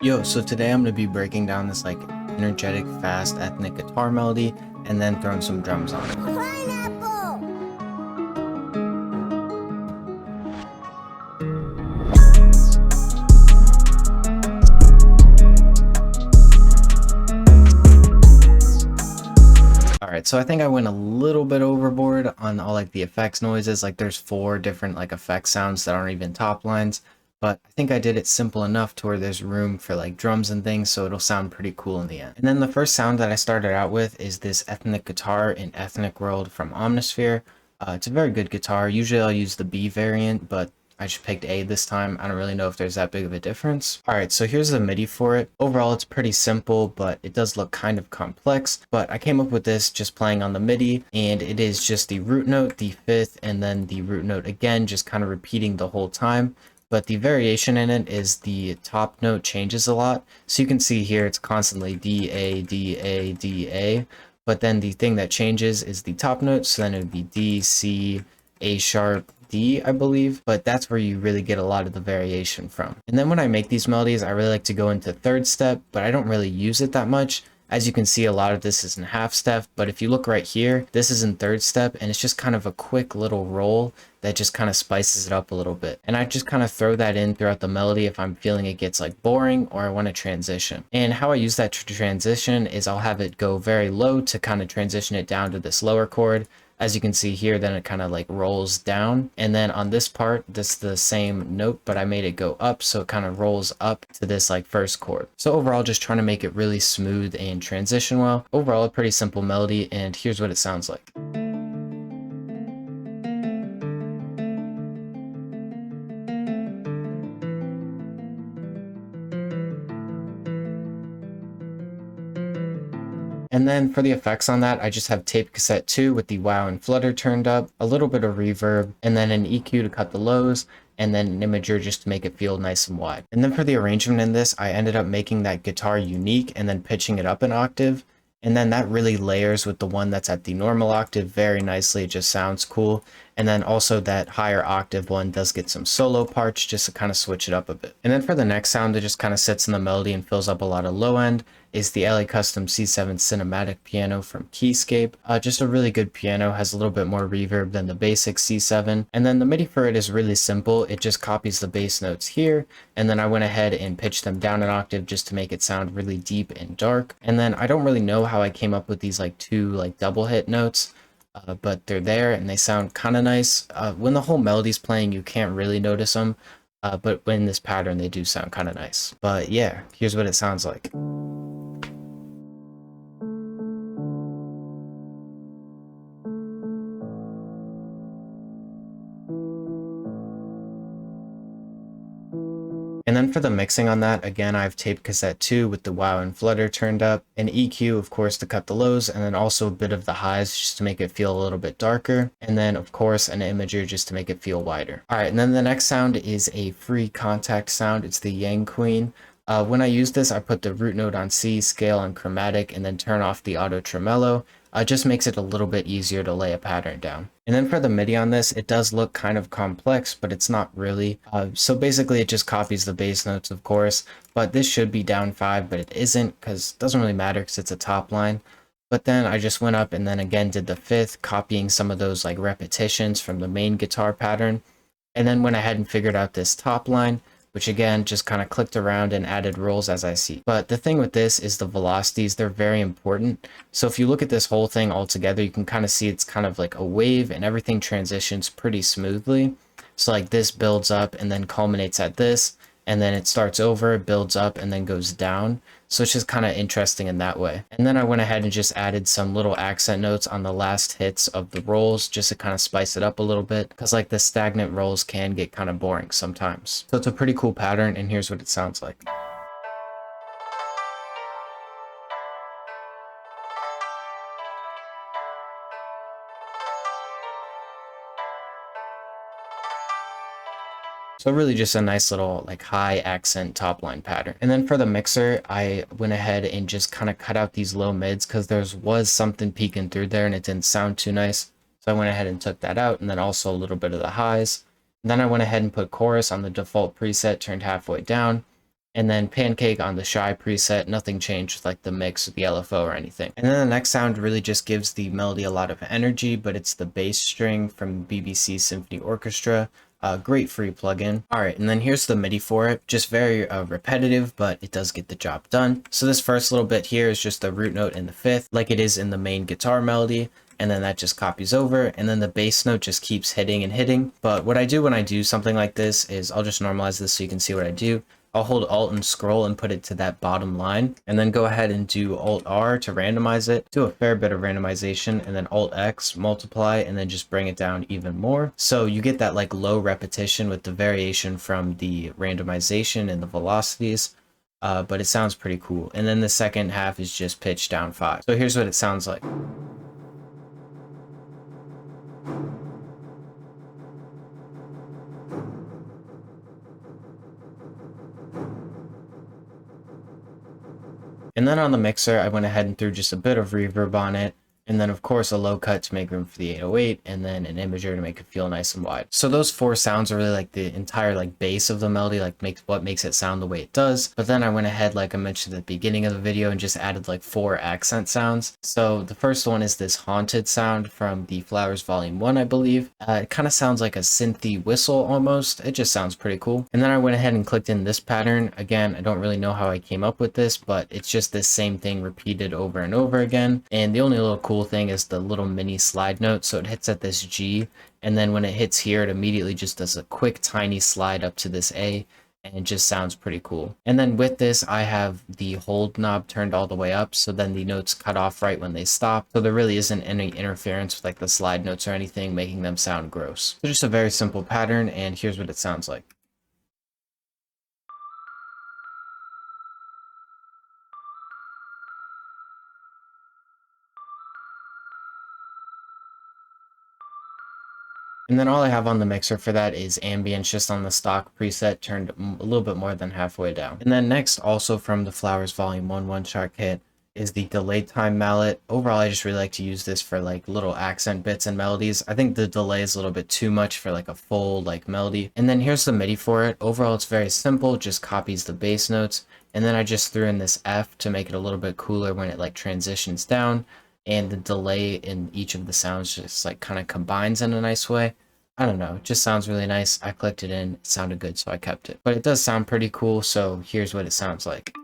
Yo, so today I'm going to be breaking down this like energetic, fast, ethnic guitar melody and then throwing some drums on it. Pineapple! Alright, so I think I went a little bit overboard on all like the effects noises. Like there's 4 different like effect sounds that aren't even top lines, but I think I did it simple enough to where there's room for like drums and things, so it'll sound pretty cool in the end. And then the first sound that I started out with is this ethnic guitar in Ethnic World from Omnisphere. It's a very good guitar. Usually I'll use the B variant, but I just picked A this time. I don't really know if there's that big of a difference. Alright, so here's the MIDI for it. Overall, it's pretty simple, but it does look kind of complex. But I came up with this just playing on the MIDI, and it is just the root note, the 5th, and then the root note again, just kind of repeating the whole time. But the variation in it is the top note changes a lot. So you can see here it's constantly D, A, D, A, D, A. But then the thing that changes is the top note, so then it would be D, C, A sharp, D, I believe, but that's where you really get a lot of the variation from. And then when I make these melodies, I really like to go into 3rd step, but I don't really use it that much. As you can see, a lot of this is in half step, but if you look right here, this is in 3rd step, and it's just kind of a quick little roll that just kind of spices it up a little bit. And I just kind of throw that in throughout the melody if I'm feeling it gets like boring or I want to transition. And how I use that to transition is I'll have it go very low to kind of transition it down to this lower chord. As you can see here, then it kind of like rolls down. And then on this part, this is the same note, but I made it go up. So it kind of rolls up to this like first chord. So overall, just trying to make it really smooth and transition well. Overall, a pretty simple melody. And here's what it sounds like. And then for the effects on that, I just have tape cassette 2 with the wow and flutter turned up, a little bit of reverb, and then an EQ to cut the lows, and then an imager just to make it feel nice and wide. And then for the arrangement in this, I ended up making that guitar unique and then pitching it up an octave. And then that really layers with the one that's at the normal octave very nicely. It just sounds cool. And then also that higher octave one does get some solo parts just to kind of switch it up a bit. And then for the next sound that just kind of sits in the melody and fills up a lot of low end is the LA Custom C7 Cinematic Piano from Keyscape. Just a really good piano, has a little bit more reverb than the basic C7. And then the MIDI for it is really simple. It just copies the bass notes here, and then I went ahead and pitched them down an octave just to make it sound really deep and dark. And then I don't really know how I came up with these like 2 like double hit notes. But they're there and they sound kind of nice. When the whole melody's playing, you can't really notice them, but in this pattern, they do sound kind of nice. But yeah, here's what it sounds like. And then for the mixing on that, again, I have tape cassette 2 with the wow and flutter turned up, an EQ, of course, to cut the lows, and then also a bit of the highs just to make it feel a little bit darker, and then, of course, an imager just to make it feel wider. Alright, and then the next sound is a free contact sound. It's the Yang Queen. When I use this, I put the root note on C, scale on chromatic, and then turn off the auto tremolo. Just makes it a little bit easier to lay a pattern down. And then for the MIDI on this, it does look kind of complex, but it's not really. So basically it just copies the bass notes, of course, but this should be down 5, but it isn't because it doesn't really matter because it's a top line. But then I just went up and then again did the 5th, copying some of those like repetitions from the main guitar pattern. And then went ahead and figured out this top line, which again just kind of clicked around and added rolls as I see. But the thing with this is the velocities, they're very important. So if you look at this whole thing all together, you can kind of see it's kind of like a wave and everything transitions pretty smoothly. So like this builds up and then culminates at this, and then it starts over, builds up, and then goes down. So it's just kind of interesting in that way. And then I went ahead and just added some little accent notes on the last hits of the rolls just to kind of spice it up a little bit, because like the stagnant rolls can get kind of boring sometimes. So it's a pretty cool pattern, and here's what it sounds like. So really just a nice little like high accent top line pattern. And then for the mixer, I went ahead and just kind of cut out these low mids because there was something peeking through there and it didn't sound too nice. So I went ahead and took that out, and then also a little bit of the highs. And then I went ahead and put chorus on the default preset turned halfway down. And then Pancake on the Shy preset, nothing changed with like the mix with the LFO or anything. And then the next sound really just gives the melody a lot of energy, but it's the bass string from BBC Symphony Orchestra. Great free plugin. Alright, and then here's the MIDI for it. Just very repetitive, but it does get the job done. So this first little bit here is just the root note in the fifth, like it is in the main guitar melody. And then that just copies over, and then the bass note just keeps hitting and hitting. But what I do when I do something like this is I'll just normalize this so you can see what I do. I'll hold Alt and scroll and put it to that bottom line, and then go ahead and do Alt R to randomize it, do a fair bit of randomization, and then Alt X, multiply, and then just bring it down even more. So you get that like low repetition with the variation from the randomization and the velocities, but it sounds pretty cool. And then the second half is just pitched down 5. So here's what it sounds like. And then on the mixer, I went ahead and threw just a bit of reverb on it. And then of course a low cut to make room for the 808, and then an imager to make it feel nice and wide. So those 4 sounds are really like the entire like base of the melody, like what makes it sound the way it does. But then I went ahead, like I mentioned at the beginning of the video, and just added like 4 accent sounds. So the first one is this haunted sound from the Flowers Volume 1, I believe. It kind of sounds like a synthy whistle almost. It just sounds pretty cool. And then I went ahead and clicked in this pattern. Again, I don't really know how I came up with this, but it's just this same thing repeated over and over again. And the only little cool thing is the little mini slide note. So it hits at this G, and then when it hits here, it immediately just does a quick tiny slide up to this A, and it just sounds pretty cool. And then with this, I have the hold knob turned all the way up, so then the notes cut off right when they stop. So there really isn't any interference with like the slide notes or anything, making them sound gross. So just a very simple pattern, and here's what it sounds like. And then all I have on the mixer for that is ambience just on the stock preset, turned a little bit more than halfway down. And then next, also from the Flowers Volume 1 one-shot kit, is the delay time mallet. Overall, I just really like to use this for like little accent bits and melodies. I think the delay is a little bit too much for like a full like melody. And then here's the MIDI for it. Overall, it's very simple, just copies the bass notes. And then I just threw in this F to make it a little bit cooler when it like transitions down. And the delay in each of the sounds just like kind of combines in a nice way. I don't know, it just sounds really nice. I clicked it in, it sounded good, so I kept it. But it does sound pretty cool, so here's what it sounds like.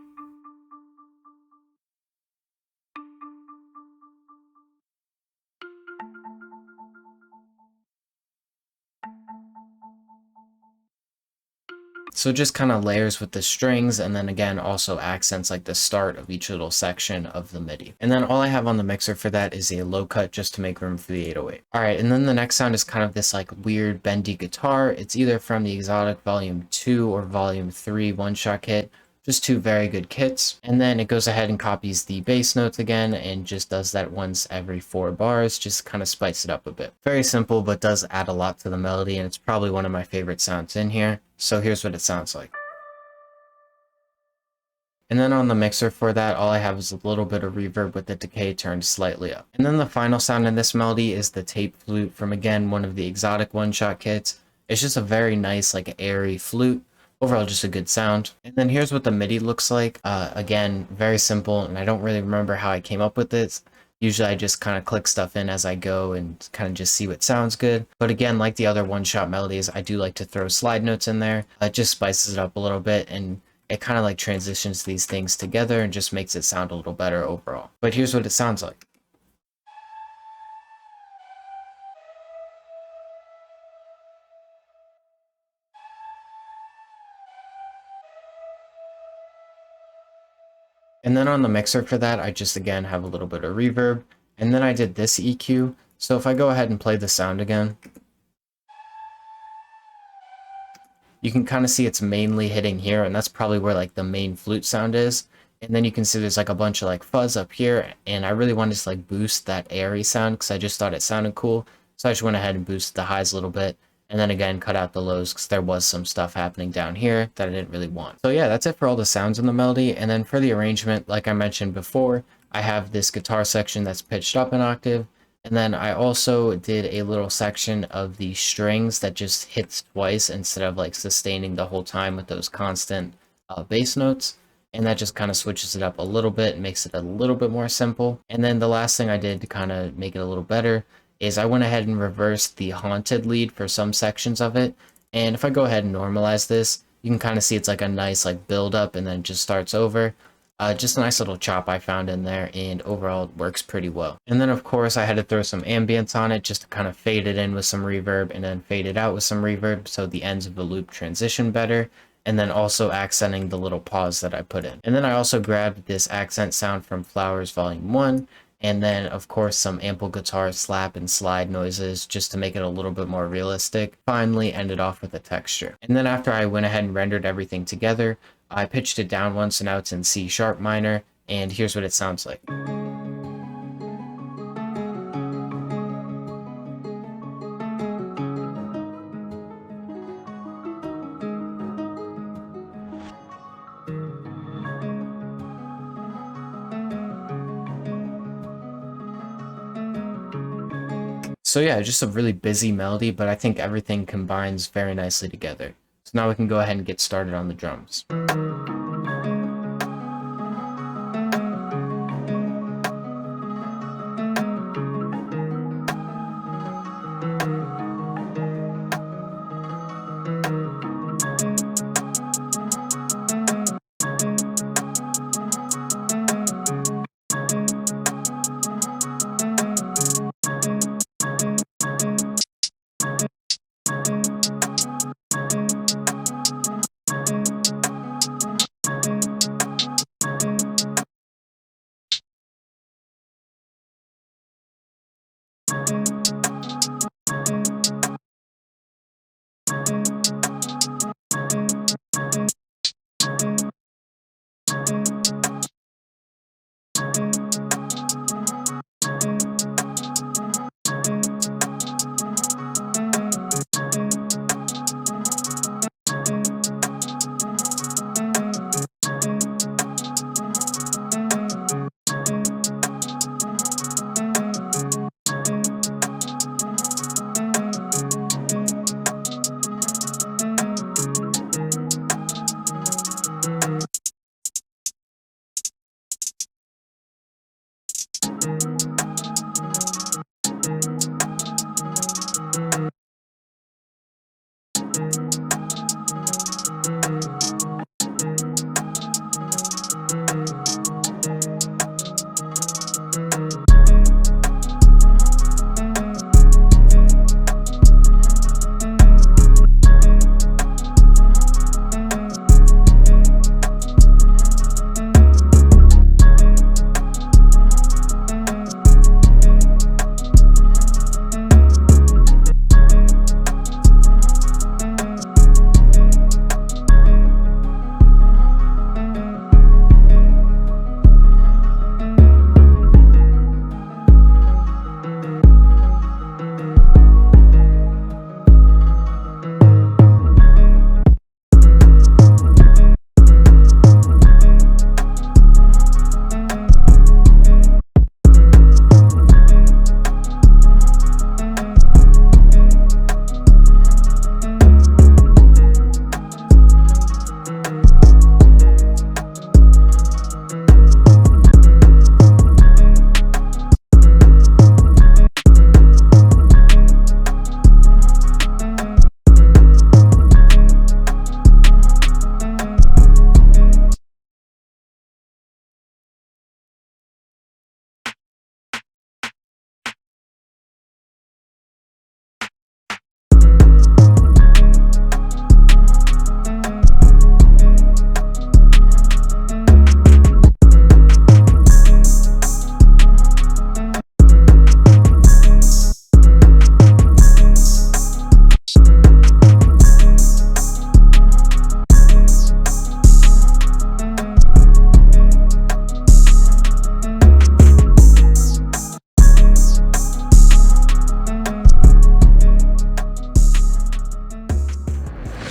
So just kind of layers with the strings, and then again also accents like the start of each little section of the MIDI. And then all I have on the mixer for that is a low cut just to make room for the 808. Alright, and then the next sound is kind of this like weird bendy guitar. It's either from the Exotic Volume 2 or Volume 3 one-shot kit. Just 2 very good kits. And then it goes ahead and copies the bass notes again and just does that once every 4 bars, just kind of spice it up a bit. Very simple, but does add a lot to the melody, and it's probably one of my favorite sounds in here. So here's what it sounds like. And then on the mixer for that, all I have is a little bit of reverb with the decay turned slightly up. And then the final sound in this melody is the tape flute from, again, one of the Exotic one-shot kits. It's just a very nice, like, airy flute. Overall, just a good sound. And then here's what the MIDI looks like. Again, very simple, and I don't really remember how I came up with this. Usually I just kind of click stuff in as I go and kind of just see what sounds good. But again, like the other one-shot melodies, I do like to throw slide notes in there. It just spices it up a little bit, and it kind of like transitions these things together and just makes it sound a little better overall. But here's what it sounds like. And then on the mixer for that, I just again have a little bit of reverb. And then I did this EQ. So if I go ahead and play the sound again, you can kind of see it's mainly hitting here, and that's probably where like the main flute sound is. And then you can see there's like a bunch of like fuzz up here, and I really wanted to like boost that airy sound because I just thought it sounded cool. So I just went ahead and boosted the highs a little bit, and then again cut out the lows because there was some stuff happening down here that I didn't really want. So yeah, that's it for all the sounds in the melody. And then for the arrangement, like I mentioned before, I have this guitar section that's pitched up an octave. And then I also did a little section of the strings that just hits twice instead of like sustaining the whole time with those constant bass notes, and that just kind of switches it up a little bit and makes it a little bit more simple. And then the last thing I did to kind of make it a little better is I went ahead and reversed the haunted lead for some sections of it. And if I go ahead and normalize this, you can kind of see it's like a nice like build up and then it just starts over. Just a nice little chop I found in there, and overall it works pretty well. And then of course I had to throw some ambience on it just to kind of fade it in with some reverb and then fade it out with some reverb so the ends of the loop transition better, and then also accenting the little pause that I put in. And then I also grabbed this accent sound from Flowers Volume 1, and then of course some ample guitar slap and slide noises just to make it a little bit more realistic. Finally ended off with a texture. And then after I went ahead and rendered everything together, I pitched it down once, so now it's in C sharp minor, and here's what it sounds like. So yeah, just a really busy melody, but I think everything combines very nicely together. So now we can go ahead and get started on the drums.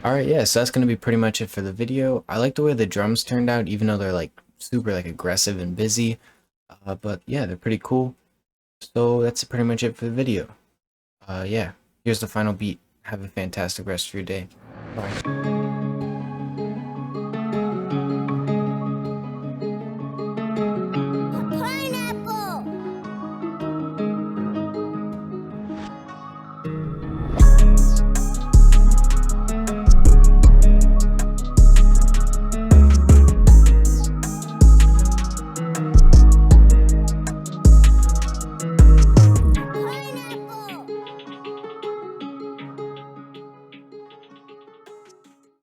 Alright, yeah, so that's going to be pretty much it for the video. I like the way the drums turned out, even though they're like super like aggressive and busy. But yeah, they're pretty cool. So that's pretty much it for the video. Yeah, here's the final beat. Have a fantastic rest of your day. Bye.